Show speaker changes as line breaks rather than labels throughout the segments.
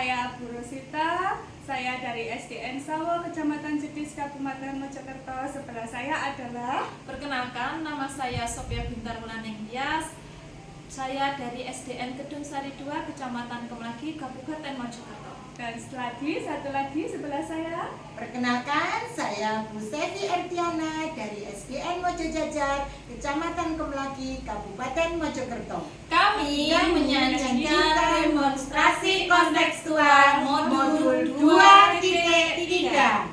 Saya Bu Rosita, saya dari SDN Sawo, Kecamatan Jedis, Kabupaten Mojokerto. Sebelah saya adalah...
Perkenalkan, nama saya Sophia Bintar Wulaning Tias. Saya dari SDN Kedung Sari 2, Kecamatan Kemlagi, Kabupaten Mojokerto.
Dan satu lagi sebelah saya.
Perkenalkan, saya Bu Sevi Ertiana dari SDN Mojojajar, Kecamatan Kemlagi, Kabupaten Mojokerto.
Kami menyajikan demonstrasi kontekstual modul 2.3.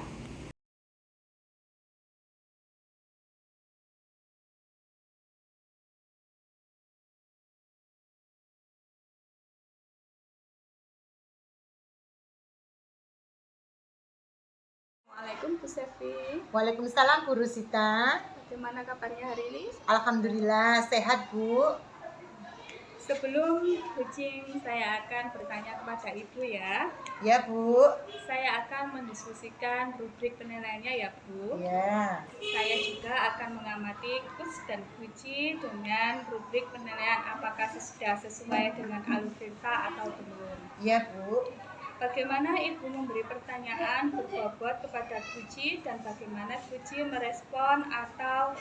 Assalamualaikum Bu Sevi.
Waalaikumsalam Bu Rosita.
Bagaimana kabarnya hari ini?
Alhamdulillah sehat Bu.
Sebelum kucing, saya akan bertanya kepada Ibu ya.
Ya Bu.
Saya akan mendiskusikan rubrik penilaiannya ya Bu.
Ya.
Saya juga akan mengamati kucing dan kucing dengan rubrik penilaian apakah sudah sesuai dengan alur-cerita atau belum.
Ya Bu.
Bagaimana Ibu memberi pertanyaan berbobot kepada kucing dan bagaimana kucing merespon atau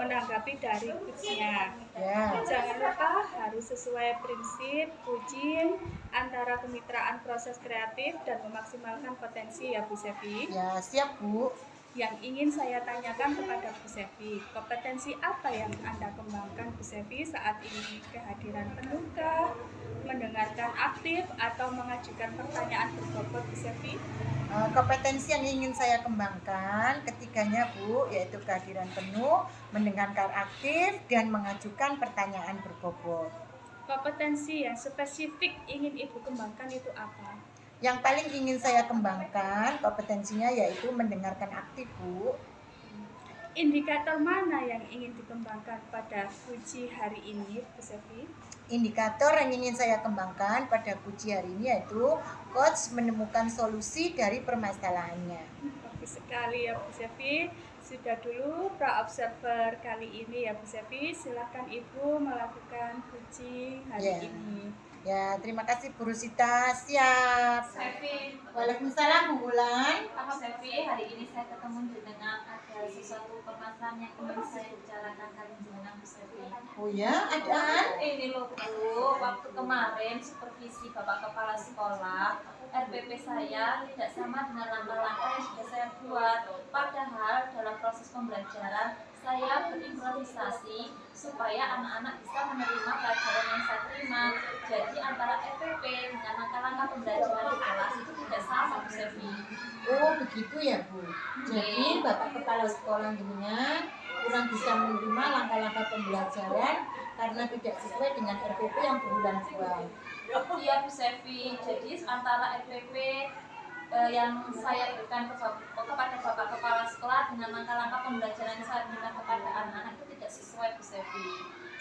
menanggapi dari kucingnya.
Ya.
Jangan lupa harus sesuai prinsip kucing antara kemitraan proses kreatif dan memaksimalkan potensi ya Bu Sevi.
Ya, siap Bu.
Yang ingin saya tanyakan kepada Bu Sevi, kompetensi apa yang Anda kembangkan Bu Sevi saat ini? Kehadiran penuh, mendengarkan aktif, atau mengajukan pertanyaan berbobot Bu Sevi?
Kompetensi yang ingin saya kembangkan ketiganya Bu, yaitu kehadiran penuh, mendengarkan aktif, dan mengajukan pertanyaan berbobot.
Kompetensi yang spesifik ingin Ibu kembangkan itu apa?
Yang paling ingin saya kembangkan kompetensinya yaitu mendengarkan aktif Bu.
Indikator mana yang ingin dikembangkan pada kucing hari ini Bu Sevi?
Indikator yang ingin saya kembangkan pada kucing hari ini yaitu coach menemukan solusi dari permasalahannya.
Bagus sekali ya Bu Sevi. Sudah dulu pra-observer kali ini ya Bu Sevi. Silakan Ibu melakukan kucing hari ini.
Ya, terima kasih Bu Rosita. Siap.
Sevi,
Waalaikumsalam Bu Bulan.
Pak Sevi, hari ini saya ketemu dengan ada sesuatu permasalahan yang ingin saya bicarakan kali ini dengan Bu Sevi.
Oh ya, adaan?
Ini loh Bu, waktu kemarin supervisi Bapak Kepala Sekolah, RPP saya tidak sama dengan langkah-langkah yang sudah saya buat. Padahal dalam proses pembelajaran saya berimprovisasi supaya anak-anak bisa menerima pelajaran yang saya terima. Jadi antara RPP dengan langkah-langkah pembelajaran di kelas itu tidak sama Bu Sevi.
Oh begitu ya Bu. Jadi Bapak Kepala Sekolah jenengan kurang bisa menerima langkah-langkah pembelajaran karena tidak sesuai dengan RPP yang berulang-ulang.
Iya Bu Sevi, jadi antara RPP yang saya berikan kepada Bapak Kepala Sekolah dengan langkah-langkah pembelajaran yang saya berikan kepada anak-anak itu tidak sesuai Bu Sevi.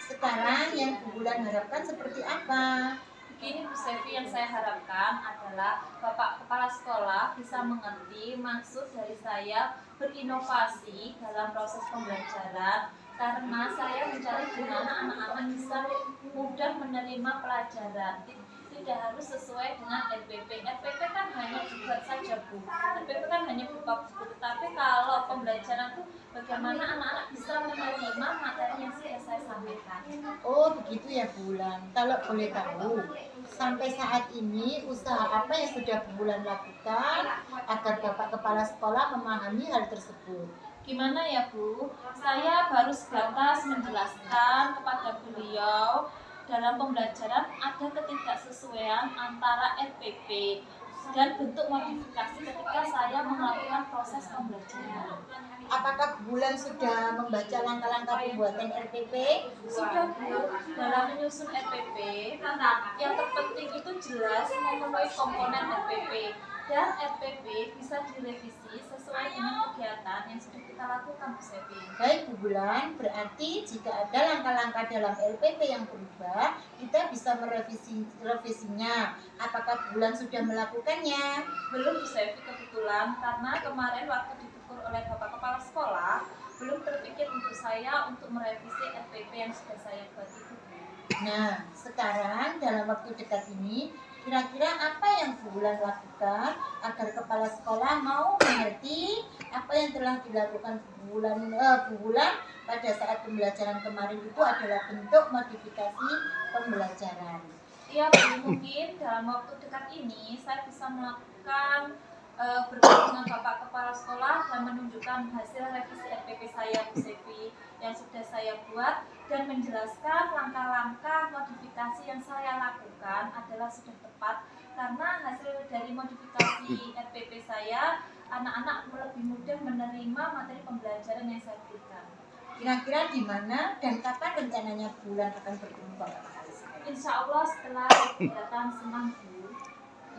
Sekarang yang Bu Bulan harapkan seperti apa?
Begini Bu Sevi, yang saya harapkan adalah Bapak Kepala Sekolah bisa mengerti maksud dari saya berinovasi dalam proses pembelajaran, karena saya mencari di mana anak-anak bisa mudah menerima pelajaran. Tidak harus sesuai dengan RPP. RPP kan hanya dibuat saja Bu. RPP kan hanya berupa buku. Tetapi kalau pembelajaran itu bagaimana anak-anak bisa menerima materi yang sudah saya sampaikan.
Oh begitu ya Bu Bulan. Kalau boleh tahu, sampai saat ini usaha apa yang sudah Bu Bulan lakukan agar Bapak Kepala Sekolah memahami hal tersebut?
Gimana ya Bu? Saya baru sebatas menjelaskan kepada beliau dalam pembelajaran ada ketidaksesuaian antara RPP dan bentuk modifikasi ketika saya melakukan proses pembelajaran.
Apakah Bu Bulan sudah membaca langkah-langkah pembuatan RPP?
Sudah Bu, dalam menyusun RPP, yang terpenting itu jelas memenuhi komponen RPP, dan RPP bisa direvisi sesuai dengan kegiatan yang sudah kita lakukan Bu Sevi.
Baik Bu Bulan, berarti jika ada langkah-langkah dalam LPP yang berubah, kita bisa merevisinya. Apakah Bu Bulan sudah melakukannya?
Belum Bu Sevi kebetulan, karena kemarin waktu ditegur oleh Bapak Kepala Sekolah, belum terpikir untuk saya untuk merevisi RPP yang sudah saya buat itu.
Nah, sekarang dalam waktu dekat ini Kira-kira apa yang Bu Wulan lakukan agar kepala sekolah mau mengerti apa yang telah dilakukan Bu Wulan pada saat pembelajaran kemarin itu adalah bentuk modifikasi pembelajaran.
Ya, Bu, mungkin dalam waktu dekat ini saya bisa melakukan bertemu dengan Bapak Kepala Sekolah dan menunjukkan hasil revisi RPP saya, Bu Sevi, yang sudah saya buat dan menjelaskan langkah-langkah modifikasi yang saya lakukan adalah sudah tepat karena hasil dari modifikasi RPP saya, anak-anak lebih mudah menerima materi pembelajaran yang saya berikan.
Kira-kira di mana dan kapan rencananya Bu Wulan akan bertemu Bapak Kepala Sekolah?
Insya Allah setelah kegiatan senam, Bu.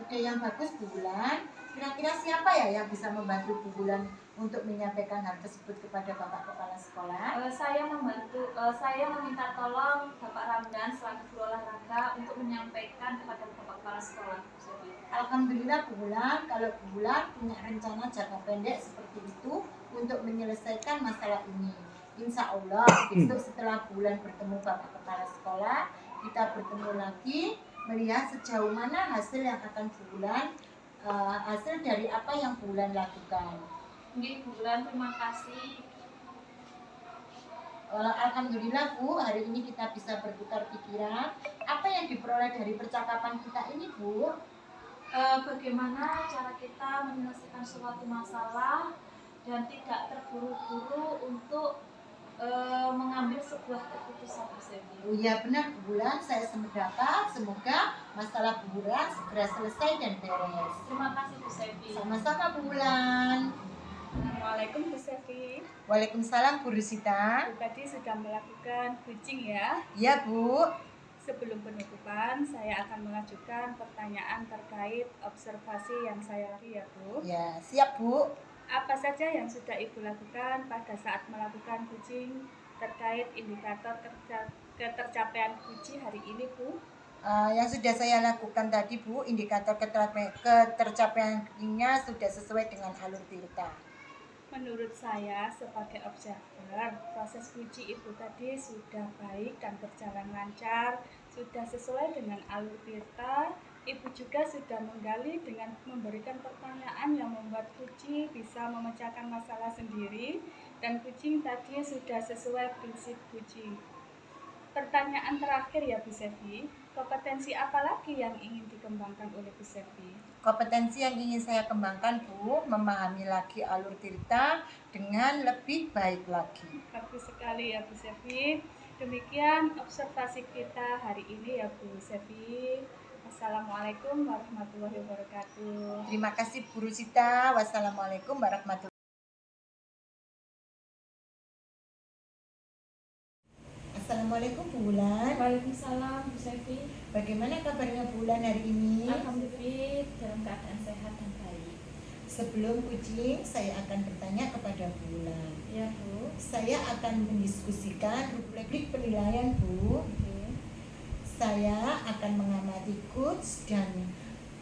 Ide yang bagus Bu Wulan. Kira-kira siapa ya yang bisa membantu Bu Wulan untuk menyampaikan hal tersebut kepada Bapak Kepala Sekolah?
Saya meminta tolong Bapak Ramdan selaku guru olahraga untuk menyampaikan kepada Bapak Kepala Sekolah.
Alhamdulillah Bu Wulan, kalau Bu Wulan punya rencana jangka pendek seperti itu untuk menyelesaikan masalah ini. Insya Allah besok setelah Bu Wulan bertemu Bapak Kepala Sekolah, kita bertemu lagi melihat sejauh mana hasil yang akan Bu Wulan, hasil dari apa yang Bu Wulan lakukan.
Oke, Bu Wulan, terima kasih.
Alhamdulillah Bu, hari ini kita bisa bertukar pikiran. Apa yang diperoleh dari percakapan kita ini Bu?
Bagaimana cara kita menyelesaikan suatu masalah dan tidak terburu-buru untuk mengambil sebuah keputusan, Bu Sevi.
Oh iya benar Bu Wulan, saya sependapat. Semoga masalah Bu Wulan segera selesai dan beres.
Terima kasih, Bu Sevi.
Sama-sama Bu Wulan.
Assalamualaikum Bu Sevi.
Waalaikumsalam Bu Rusita.
Bu tadi sudah melakukan bridging ya.
Iya Bu.
Sebelum penutupan, saya akan mengajukan pertanyaan terkait observasi yang saya lakukan ya Bu.
Ya siap Bu.
Apa saja yang sudah Ibu lakukan pada saat melakukan bridging terkait indikator ketercapaian uji hari ini Bu?
Yang sudah saya lakukan tadi Bu, indikator ketercapaiannya sudah sesuai dengan alur Tirta.
Menurut saya sebagai observer, proses uji Ibu tadi sudah baik dan berjalan lancar, sudah sesuai dengan alur Tirta. Ibu juga sudah menggali dengan memberikan pertanyaan yang membuat uji bisa memecahkan masalah sendiri, dan kucing tadi sudah sesuai prinsip kucing. Pertanyaan terakhir ya Bu Sevi, kompetensi apa lagi yang ingin dikembangkan oleh Bu Sevi?
Kompetensi yang ingin saya kembangkan Bu, memahami lagi alur Tirta dengan lebih baik lagi.
Bagus sekali ya Bu Sevi. Demikian observasi kita hari ini ya Bu Sevi. Assalamualaikum warahmatullahi wabarakatuh.
Terima kasih Bu Rusita. Wassalamualaikum warahmatullahi wabarakatuh. Assalamualaikum Bu Wulan.
Waalaikumsalam, Bu Sevi.
Bagaimana kabarnya Bu Wulan hari ini?
Alhamdulillah dalam keadaan sehat dan baik.
Sebelum kucing, saya akan bertanya kepada Bu Wulan.
Ya, Bu.
Saya akan mendiskusikan rubrik penilaian Bu. Saya akan mengamati coach dan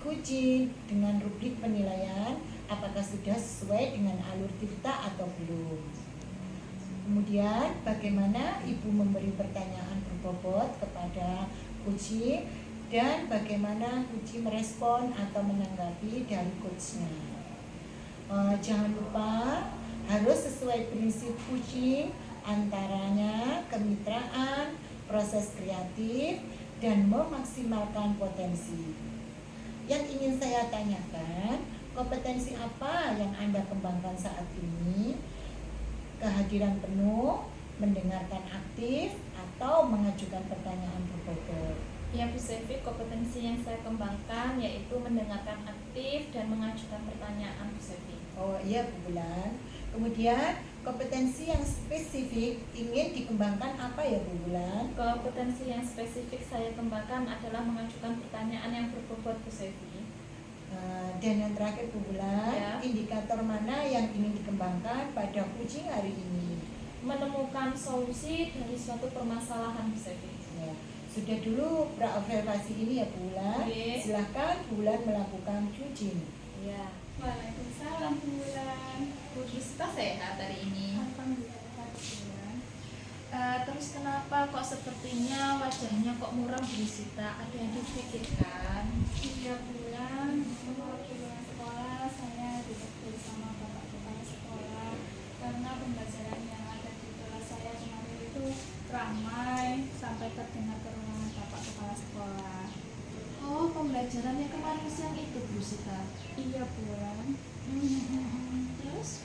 kucing dengan rubrik penilaian apakah sudah sesuai dengan alur Tirta atau belum. Kemudian bagaimana Ibu memberi pertanyaan berbobot kepada kucing dan bagaimana kucing merespon atau menanggapi dari coachnya. Jangan lupa harus sesuai prinsip kucing, antaranya kemitraan, proses kreatif, dan memaksimalkan potensi. Yang ingin saya tanyakan, kompetensi apa yang Anda kembangkan saat ini? Kehadiran penuh, mendengarkan aktif, atau mengajukan pertanyaan berbobot?
Ya, Bu Sevi, kompetensi yang saya kembangkan yaitu mendengarkan aktif dan mengajukan pertanyaan, Bu Sevi.
Oh iya Bu Wulan. Kemudian kompetensi yang spesifik ingin dikembangkan apa ya Bu Wulan?
Kompetensi yang spesifik saya kembangkan adalah mengajukan pertanyaan yang berbobot, Bu Sevi.
Dan yang terakhir Bu Wulan,
Ya.
indikator mana yang ingin dikembangkan pada kucing hari ini?
Menemukan solusi dari suatu permasalahan, Bu Sevi.
Ya. Sudah dulu praobservasi ini ya Bu Wulan.
Oke.
Silahkan Bu Wulan melakukan cuci.
Ya.
Waalaikumsalam Bu Wulan.
Bu Rizka sehat hari ini.
Alhamdulillah Bu Wulan.
Terus kenapa kok sepertinya wajahnya kok muram Bu Sita? Ada yang dipikirkan?
3 bulan sebelum pulang sekolah saya ditegur sama bapak kepala sekolah karena pembelajaran yang ada di kelas saya kemarin itu ramai sampai terdengar ke ruangan bapak kepala sekolah.
Oh, pembelajaran yang kemarin siang itu Bu Sita.
Iya bulan.
Terus?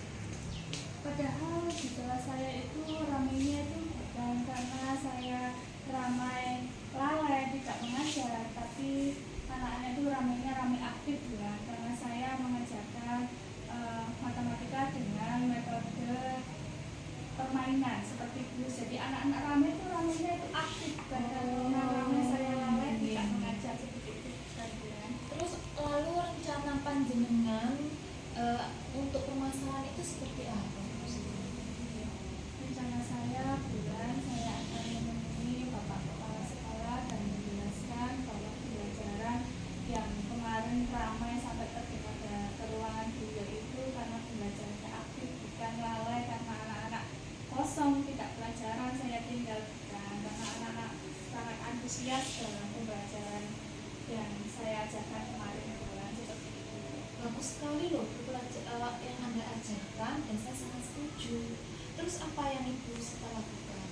Padahal di kelas saya itu ramainya itu bukan karena saya ramai lalai tidak mengajar, tapi anak-anak itu ramainya ramai aktif ya, karena saya mengajarkan matematika dengan metode permainan seperti itu. Jadi anak-anak ramai itu ramainya itu aktif, bukan karena ramai saya lalai tidak mengajar seperti itu. Bukan, Bulan.
Terus lalu rencana panjenengan untuk permasalahan itu seperti apa? Bu Sita?
Rencana saya bulan saya akan menemui bapak kepala sekolah dan menjelaskan bahwa pembelajaran yang kemarin ramai sampai terdengar ke ruangan beliau itu karena pembelajarannya aktif, bukan lalai karena anak-anak kosong tidak pelajaran saya tinggalkan, karena anak-anak sangat antusias dalam pembelajaran yang saya ajarkan kemarin bulan seperti itu.
Bagus sekali loh yang Anda ajarkan dan saya sangat setuju. Terus apa yang Ibu Sita lakukan?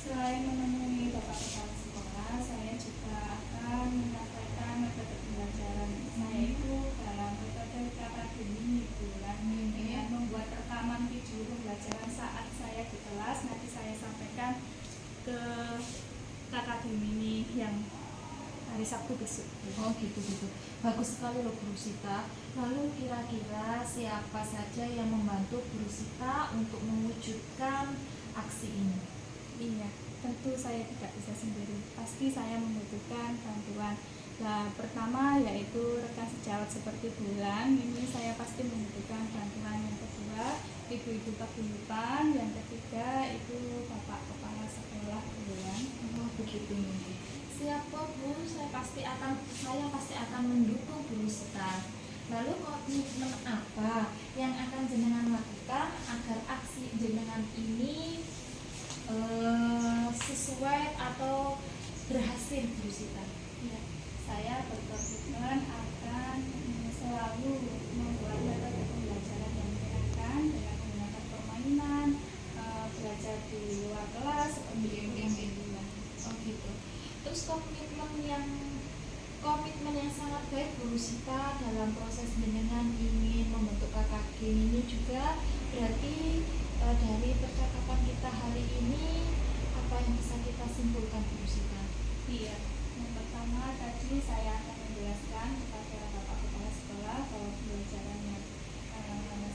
Selain menemui bapak kepala sekolah, saya juga akan menyampaikan metode pembelajaran saya itu dalam metode kakademi bulan dengan membuat rekaman video pembelajaran saat saya di kelas. Nanti saya sampaikan ke kakademi ini yang hari Sabtu besok.
Oh gitu. Bagus sekali loh Bu Sita. Lalu kira-kira siapa saja yang membantu Bu Sita untuk mewujudkan aksi ini?
Iya, tentu saya tidak bisa sendiri. Pasti saya membutuhkan bantuan. Nah, pertama yaitu rekan sejawat seperti Bulan. Ini saya pasti membutuhkan bantuan. Yang kedua, ibu-ibu paguyuban. Yang ketiga itu bapak kepala sekolah Bulan.
Oh begitu. Siapa Bu? Saya pasti akan mendukung Bu Sita. Lalu komitmen apa yang akan jenengan lakukan agar aksi jenengan ini sesuai atau berhasil Bu Sita?
Ya, saya berkomitmen akan selalu membuat metode pembelajaran yang menyenangkan dengan menggunakan permainan, belajar di luar kelas seperti itu.
Oh gitu. Terus komitmen yang sangat baik Bu Sita dalam proses jenengan ingin membentuk KKG ini juga berarti dari percakapan kita hari ini apa yang bisa kita simpulkan Bu Sita?
Iya, yang pertama tadi saya akan menjelaskan kepada bapak kepala sekolah bahwa pembelajaran yang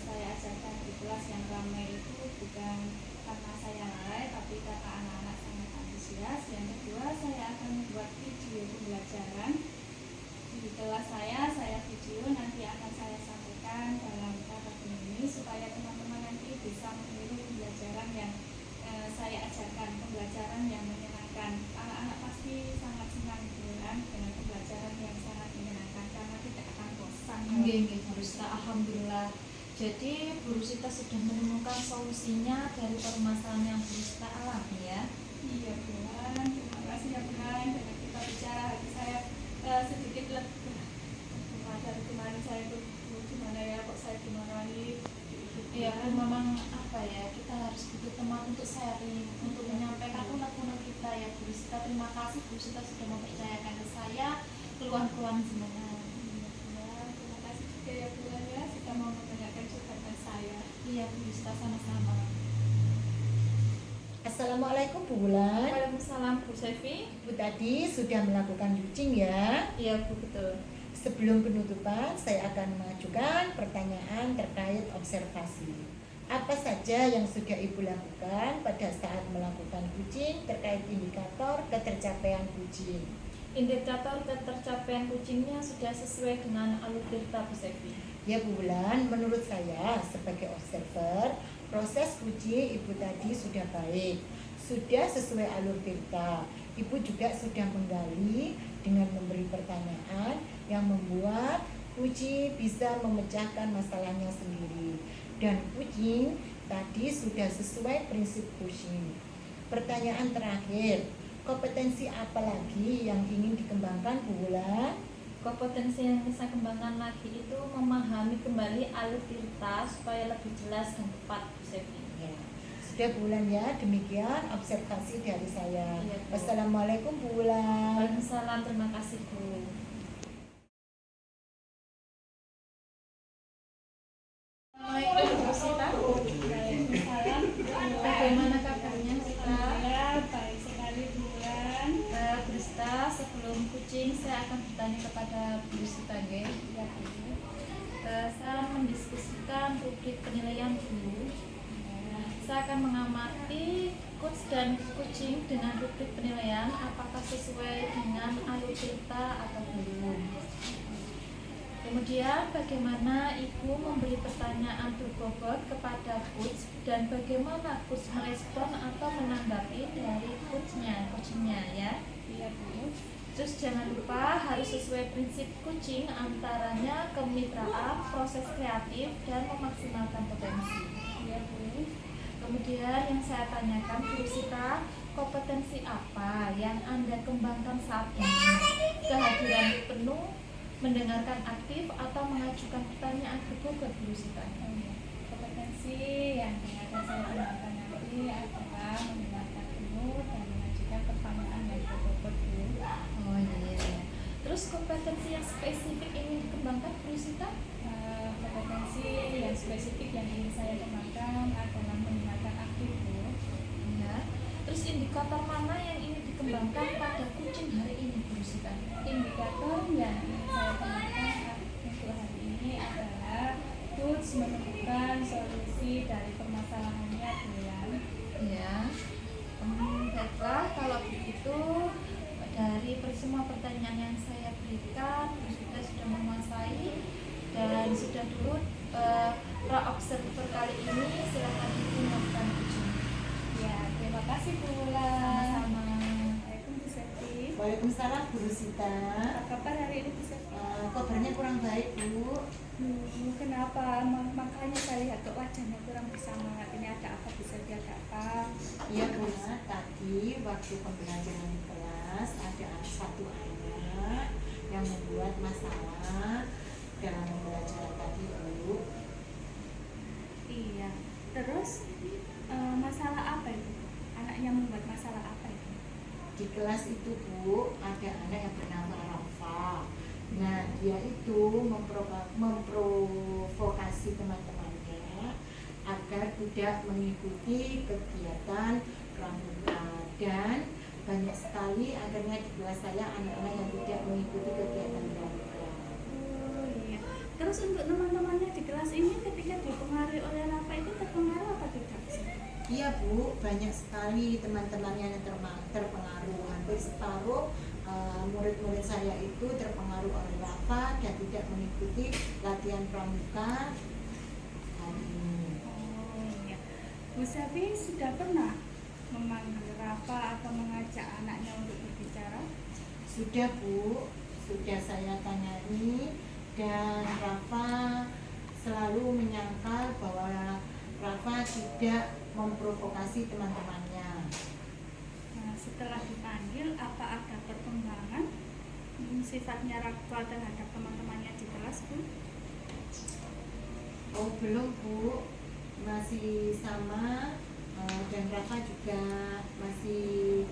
saya ajarkan di kelas yang ramai itu bukan karena saya lalai, tapi karena anak-anak sangat antusias. Yang kedua, saya akan membuat video pembelajaran di kelas saya video nanti akan saya sampaikan dalam KKG ini supaya teman-teman nanti bisa meniru pembelajaran yang saya ajarkan, pembelajaran yang menyenangkan. Anak-anak pasti sangat senang dengan pembelajaran yang sangat menyenangkan karena tidak akan bosan.
Nggih, Bu Sita, alhamdulillah. Jadi Bu Sita sudah menemukan solusinya dari permasalahan yang Bu Sita alami ya.
Iya Bulan, terima kasih ya Bulan. Dengan kita bicara hati saya sedikit lega. Dari kemarin saya itu gimana ya, kok saya dimarahi.
Iya, memang apa ya, kita harus butuh teman untuk sharing, untuk menyampaikan unek-unek kita ya Bu Sita. Terima kasih Bu Sita sudah mempercayakan ke saya keluhan-keluhan jenengan.
Terima kasih juga ya Bulan ya sudah mau mendengarkan curhatan saya.
Iya Bu Sita, sama-sama.
Assalamualaikum Bu Bulan.
Waalaikumsalam Bu Sevi.
Bu tadi sudah melakukan yucing ya.
Iya Bu, betul.
Sebelum penutupan, saya akan mengajukan pertanyaan terkait observasi. Apa saja yang sudah Ibu lakukan pada saat melakukan kucing terkait indikator ketercapaian kucing?
Indikator ketercapaian kucingnya sudah sesuai dengan alur tirta Bu Sevi.
Ya Bu Bulan, menurut saya sebagai observer, proses kucing Ibu tadi sudah baik, sudah sesuai alur tirta. Ibu juga sudah menggali dengan memberi pertanyaan yang membuat kucing bisa memecahkan masalahnya sendiri. Dan kucing tadi sudah sesuai prinsip kucing. Pertanyaan terakhir, kompetensi apa lagi yang ingin dikembangkan Bu Wulan?
Kompetensi yang saya kembangkan lagi itu memahami kembali alur cerita supaya lebih jelas dan tepat, Bu Sevi.
Ya, sudah Bu Wulan ya, demikian observasi dari saya.
Iya, Bu.
Wassalamualaikum Bu Wulan.
Waalaikumsalam, terima kasih Bu.
Assalamualaikum Bu Sita. Waalaikumsalam.
Bagaimana kabarnya, Sita?
Alhamdulillah baik sekali Bu Wulan.
Bu Sita, sebelum kucing saya akan bertanya kepada Bu Sita, nggih.
Ya Bu.
Saya mendiskusikan rubrik penilaian dulu. Saya akan mengamati coach dan kucing dengan rubrik penilaian apakah sesuai dengan alur cerita atau belum. Kemudian bagaimana ibu memberi pertanyaan berbobot kepada coach dan bagaimana coach merespon atau menanggapi dari kucingnya ya.
Iya Bu.
Terus jangan lupa harus sesuai prinsip kucing, antaranya kemitraan, proses kreatif, dan memaksimalkan potensi.
Iya Bu.
Kemudian yang saya tanyakan, Bu Sita, kompetensi apa yang Anda kembangkan saat ini? Kehadiran penuh, mendengarkan aktif, atau mengajukan pertanyaan berbobot, Bu Sita?
Kompetensi yang akan saya gunakan nanti adalah mendengarkan penuh dan mengajukan pertanyaan yang berbobot Bu.
Oh iya. Terus kompetensi yang spesifik ingin dikembangkan, Bu Sita?
Kompetensi yang spesifik yang ingin saya kembangkan adalah mendengarkan aktif Bu.
Ya. Terus indikator mana yang ingin dikembangkan pada kucing hari ini, Bu Sita?
Indikator yang ingin saya kembangkan untuk hari ini adalah tools menemukan solusi dari permasalahannya Bu ya.
Ya. Baiklah, kalau begitu dari semua pertanyaan yang saya berikan, Bu Sita sudah menguasai dan sudah dulu pra-observer kali ini silakan ibu melakukan ujian.
Ya, terima kasih Bu Ula.
Sama-sama.
Assalamualaikum Bu Septi.
Waalaikumsalam Bu Sita.
Apa kabar hari ini Bu Septi?
Kabarnya kurang baik Bu.
Kenapa? Makanya saya lihat kok wajahnya kurang bersemangat. Ini ada apa Bu Septi? Ada apa?
Iya Bu, tadi waktu pembelajaran di kelas ada satu anak yang membuat masalah dalam pembelajaran tadi Bu.
Iya. Terus masalah apa itu? Anaknya membuat masalah apa itu?
Di kelas itu Bu, ada anak yang bernama Rafa. Nah, dia itu memprovokasi teman-temannya agar tidak mengikuti kegiatan pramuka, dan banyak sekali akhirnya di kelas saya anak-anak yang tidak mengikuti kegiatan pramuka.
Oh iya. Terus untuk teman-temannya di kelas ini ketika dipengaruhi oleh Rafa itu terpengaruh apa tidak sih?
Iya Bu, banyak sekali teman-temannya yang terpengaruh. Hampir separuh murid-murid saya itu terpengaruh oleh Rafa dan tidak mengikuti latihan pramuka hari ini.
Oh iya. Bu Sapi sudah pernah memanggil Rafa atau mengajak anaknya untuk berbicara?
Sudah Bu, sudah saya tanyai dan Rafa selalu menyangkal bahwa Rafa tidak memprovokasi teman-temannya.
Nah, setelah dipanggil, apa ada perkembangan sifatnya Rafa terhadap teman-temannya di kelas Bu?
Oh belum Bu, masih sama, dan Rafa juga masih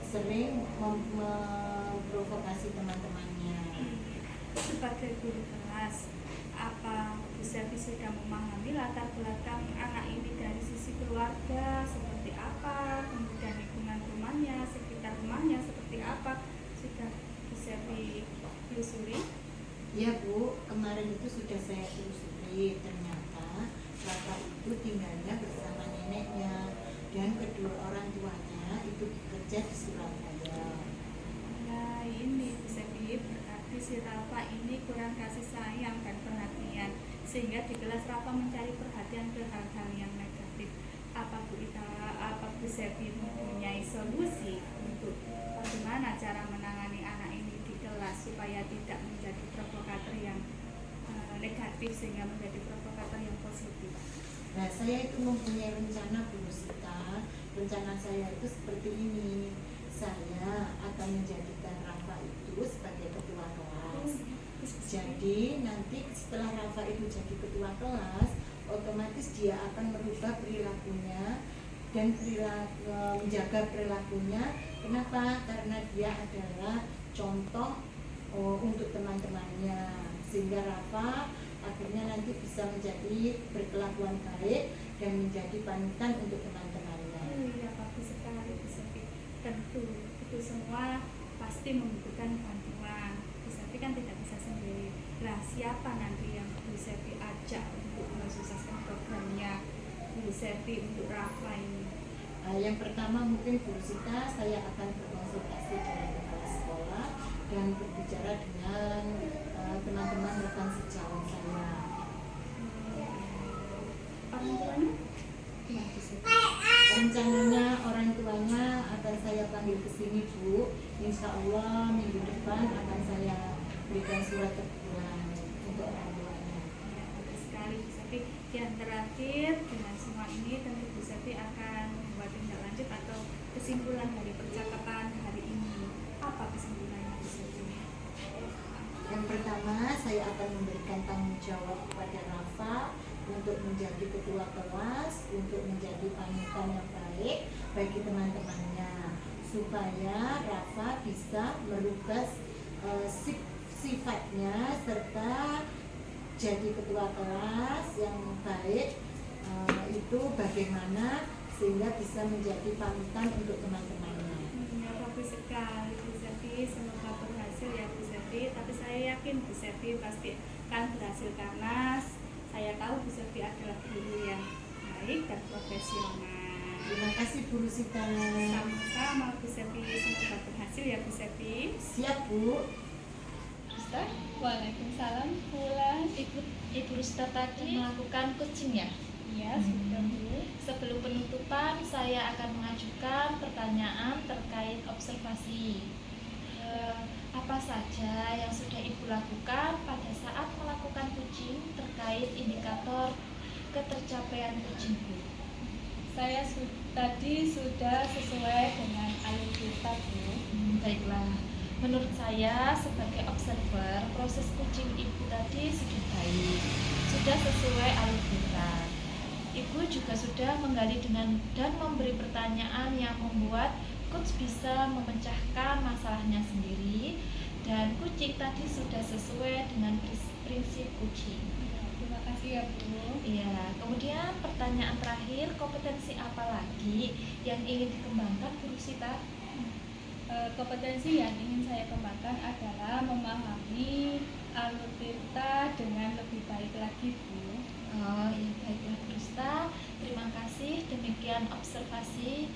sering memprovokasi teman-temannya.
Sebagai guru kelas, apa Bu Selvi sudah memahami latar belakang anak ini dari sisi keluarga seperti apa, kemudian lingkungan rumahnya, sekitar rumahnya seperti apa, sudah Bu Selvi telusuri?
Iya Bu, kemarin itu sudah saya telusuri, ternyata Rafa itu tinggalnya bersama neneknya dan kedua orang tuanya itu bekerja di Surabaya.
Nah ini Bu Selvi, berarti si Rafa ini kurang kasih sayang dan perhatian, sehingga di kelas Rafa mencari perhatian ke hal-hal yang negatif. Apa Bu Selvi mempunyai solusi untuk bagaimana cara menangani anak ini di kelas supaya tidak menjadi provokator yang negatif sehingga menjadi provokator yang positif?
Nah, saya itu mempunyai rencana Bu Sita. rencana saya itu seperti ini. Saya akan menjadikan Rafa itu sebagai ketua kelas. Jadi nanti setelah Rafa itu jadi ketua kelas, otomatis dia akan merubah perilakunya dan menjaga perilakunya. Kenapa? Karena dia adalah contoh untuk teman-temannya, sehingga Rafa akhirnya nanti bisa menjadi berkelakuan baik dan menjadi panutan untuk teman-temannya.
Iya, bagus sekali Bu Sevi. Tentu itu semua pasti membutuhkan bantuan. Bu Sevi kan tidak bisa sendiri. Lah, siapa nanti yang Bu Sevi ajak untuk mensukseskan programnya Bu Sevi untuk Rafa ini?
Yang pertama mungkin Bu Sita, saya akan berkonsultasi dengan kepala sekolah dan berbicara dengan teman-teman rekan sejawat saya.
Orang tuanya gimana Bu Sevi?
Rencananya orang tuanya akan saya panggil ke sini Bu. Insya Allah minggu depan akan saya berikan surat teguran untuk orang tuanya.
Ya, bagus sekali Bu Sevi. Yang terakhir, dengan semua ini tentu Bu Sevi akan membuat tindak lanjut atau kesimpulan dari percakapan hari ini. Apa kesimpulannya Bu Sevi?
Yang pertama, saya akan memberikan tanggung jawab kepada Rafa untuk menjadi ketua kelas, untuk menjadi panutan yang baik bagi teman-temannya, supaya Rafa bisa merubah sifatnya serta jadi ketua kelas yang baik. Itu bagaimana sehingga bisa menjadi panutan untuk teman-temannya.
Ya, bagus sekali Bu Sevi. Semoga berhasil ya Bu Sevi. Tapi saya yakin Bu Sevi pasti akan berhasil karena saya tahu Bu Sevi adalah guru yang baik dan profesional.
Terima kasih Bu Rusita.
Sama-sama Bu Sevi. Semoga berhasil ya Bu Sevi.
Siap Bu.
Ustaz, waalaikumsalam. Pulang.
Ibu Rusta tadi melakukan coaching ya?
Iya, sudah Bu.
Sebelum penutupan, saya akan mengajukan pertanyaan terkait observasi. Apa saja yang sudah Ibu lakukan pada saat melakukan coaching terkait indikator ketercapaian coaching Bu?
Saya tadi sudah sesuai dengan alur kita Bu.
Baiklah, menurut saya sebagai observer, proses coaching Ibu tadi sudah baik, sudah sesuai alur kita. Ibu juga sudah menggali dan memberi pertanyaan yang membuat coach bisa memecahkan masalahnya sendiri, dan coaching tadi sudah sesuai dengan prinsip coaching.
Terima kasih ya Bu.
Iya, kemudian pertanyaan terakhir, kompetensi apa lagi yang ingin dikembangkan Bu Rusita?
Kompetensi yang ingin saya kembangkan adalah memahami alur kita dengan lebih baik lagi Bu.
Oh iya, baiklah Bu Rusta, terima kasih. Demikian observasi